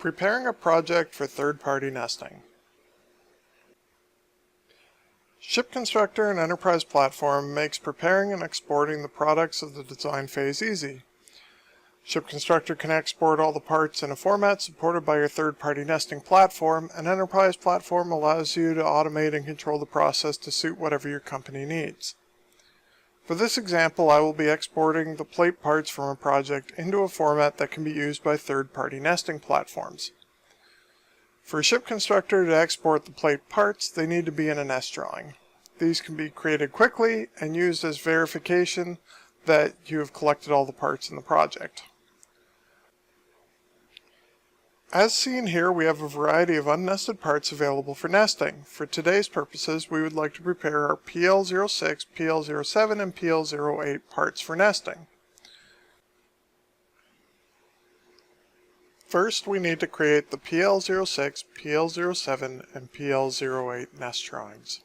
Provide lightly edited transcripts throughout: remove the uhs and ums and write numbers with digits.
Preparing a project for third-party nesting. ShipConstructor, an enterprise platform, makes preparing and exporting the products of the design phase easy. ShipConstructor can export all the parts in a format supported by your third-party nesting platform. An enterprise platform allows you to automate and control the process to suit whatever your company needs. For this example, I will be exporting the plate parts from a project into a format that can be used by third-party nesting platforms. For ShipConstructor to export the plate parts, they need to be in a nest drawing. These can be created quickly and used as verification that you have collected all the parts in the project. As seen here, we have a variety of unnested parts available for nesting. For today's purposes, we would like to prepare our PL06, PL07, and PL08 parts for nesting. First, we need to create the PL06, PL07, and PL08 nest drawings.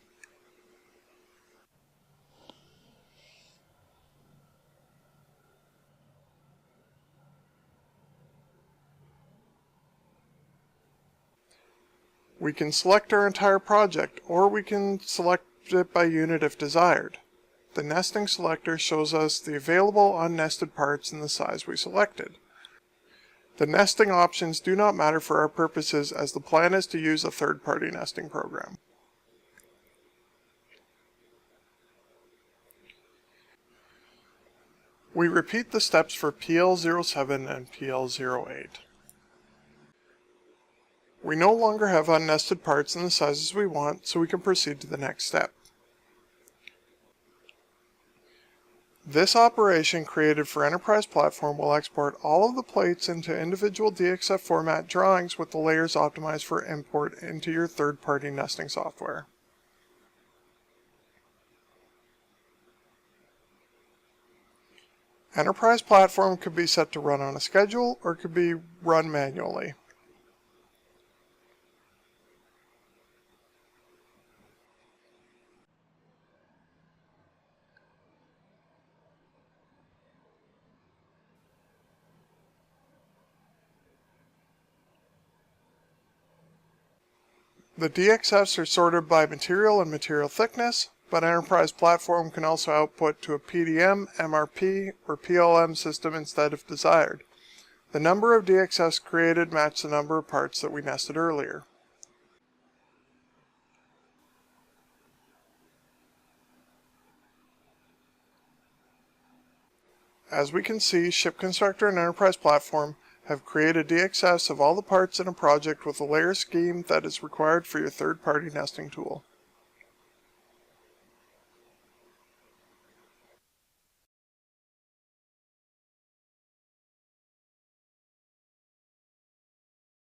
We can select our entire project, or we can select it by unit if desired. The nesting selector shows us the available unnested parts in the size we selected. The nesting options do not matter for our purposes, as the plan is to use a third-party nesting program. We repeat the steps for PL07 and PL08. We no longer have unnested parts in the sizes we want, so we can proceed to the next step. This operation created for Enterprise Platform will export all of the plates into individual DXF format drawings with the layers optimized for import into your third-party nesting software. Enterprise Platform could be set to run on a schedule or could be run manually. The DXFs are sorted by material and material thickness, but Enterprise Platform can also output to a PDM, MRP, or PLM system instead if desired. The number of DXFs created match the number of parts that we nested earlier. As we can see, ShipConstructor and Enterprise Platform have created DXFs of all the parts in a project with a layer scheme that is required for your third-party nesting tool.